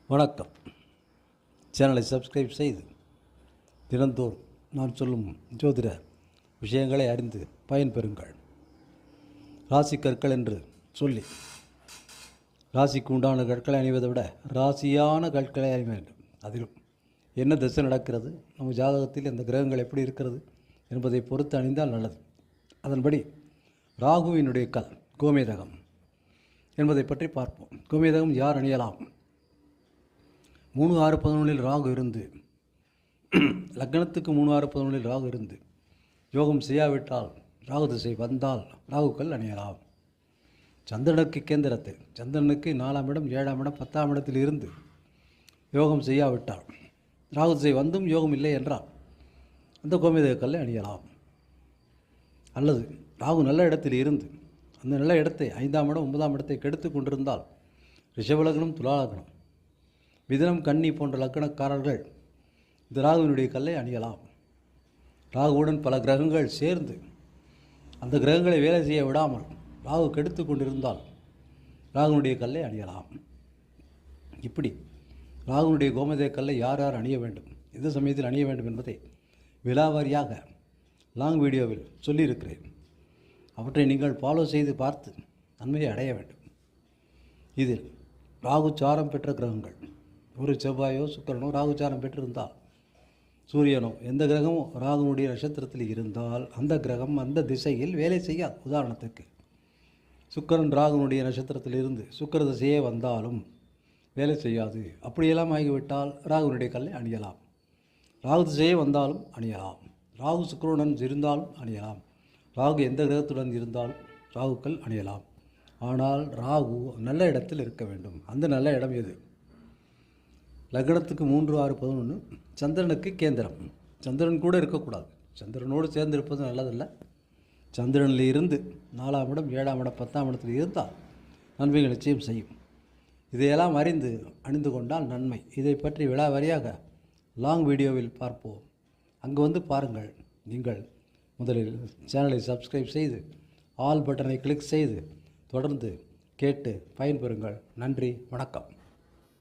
வணக்கம். சேனலை சப்ஸ்கிரைப் செய்து தினந்தோறும் நான் சொல்லும் ஜோதிட விஷயங்களை அறிந்து பயன்பெறுங்கள். ராசி கற்கள் என்று சொல்லி ராசிக்கு உண்டான கற்களை அணிவதை விட ராசியான கற்களை அணிய வேண்டும். அதிலும் என்ன திசை நடக்கிறது, நம்ம ஜாதகத்தில் அந்த கிரகங்கள் எப்படி இருக்கிறது என்பதை பொறுத்து அணிந்தால் நல்லது. அதன்படி ராகுவினுடைய கல் கோமேதகம் என்பதை பற்றி பார்ப்போம். கோமேதகம் யார் அணியலாம்? 3-6-11 ராகு இருந்து, லக்னத்துக்கு 3-6-11 ராகு இருந்து யோகம் செய்யாவிட்டால், ராகு திசை வந்தால் ராகுக்கள் அணியலாம். சந்திரனுக்கு கேந்திரத்தை, சந்திரனுக்கு 4ஆம் இடம், 7ஆம் இடம், 10ஆம் இடத்தில் இருந்து யோகம் செய்யாவிட்டால், ராகு திசை வந்தும் யோகம் இல்லை என்றால் அந்த கோமேதக கல்லை அணியலாம். அல்லது ராகு நல்ல இடத்தில் இருந்து அந்த நல்ல இடத்தை 5ஆம் இடம் 9ஆம் இடத்தை கெடுத்து கொண்டிருந்தால், ரிஷபலக்னம், துலாலக்னம், மிதுனம், கன்னி போன்ற லக்கணக்காரர்கள் இந்த ராகுவினுடைய கல்லை அணியலாம். ராகுவுடன் பல கிரகங்கள் சேர்ந்து அந்த கிரகங்களை வேலை செய்ய விடாமல் ராகு கெடுத்து கொண்டிருந்தால் ராகுனுடைய கல்லை அணியலாம். இப்படி ராகுனுடைய கோமேதக கல்லை யார் யார் அணிய வேண்டும், எந்த சமயத்தில் அணிய வேண்டும் என்பதை விலாவாரியாக லாங் வீடியோவில் சொல்லியிருக்கிறேன். அவற்றை நீங்கள் ஃபாலோ செய்து பார்த்து நன்மையை அடைய வேண்டும். இதில் ராகு சாரம் பெற்ற கிரகங்கள், ஒரு செவ்வாயோ சுக்கிரனோ ராகுச்சாரம் பெற்றிருந்தால், சூரியனோ எந்த கிரகமும் ராகுனுடைய நட்சத்திரத்தில் இருந்தால் அந்த கிரகம் அந்த திசையில் வேலை செய்யாது. உதாரணத்துக்கு சுக்கிரன் ராகுனுடைய நட்சத்திரத்தில் இருந்து சுக்கிர திசையே வந்தாலும் வேலை செய்யாது. அப்படியெல்லாம் ஆகிவிட்டால் ராகுனுடைய கல்லை அணியலாம். ராகு திசையே வந்தாலும் அணியலாம். ராகு சுக்கிரனுடன் இருந்தாலும் அணியலாம். ராகு எந்த கிரகத்துடன் இருந்தாலும் ராகுக்கள் அணியலாம். ஆனால் ராகு நல்ல இடத்தில் இருக்க வேண்டும். அந்த நல்ல இடம் எது? லக்னத்துக்கு 3-6-11 சந்திரனுக்கு கேந்திரம். சந்திரன் கூட இருக்கக்கூடாது. சந்திரனோடு சேர்ந்து இருப்பது நல்லதில்லை. சந்திரனில் இருந்து 4ஆம் இடம், 7ஆம் இடம், 10ஆம் இடத்தில் இருந்தால் நன்மைகள் நிச்சயம் செய்யும். இதையெல்லாம் அறிந்து அணிந்து கொண்டால் நன்மை. இதை பற்றி விலாவாரியாக லாங் வீடியோவில் பார்ப்போம். அங்கு வந்து பாருங்கள். நீங்கள் முதலில் சேனலை சப்ஸ்கிரைப் செய்து ஆல் பட்டனை கிளிக் செய்து தொடர்ந்து கேட்டு பயன்பெறுங்கள். நன்றி, வணக்கம்.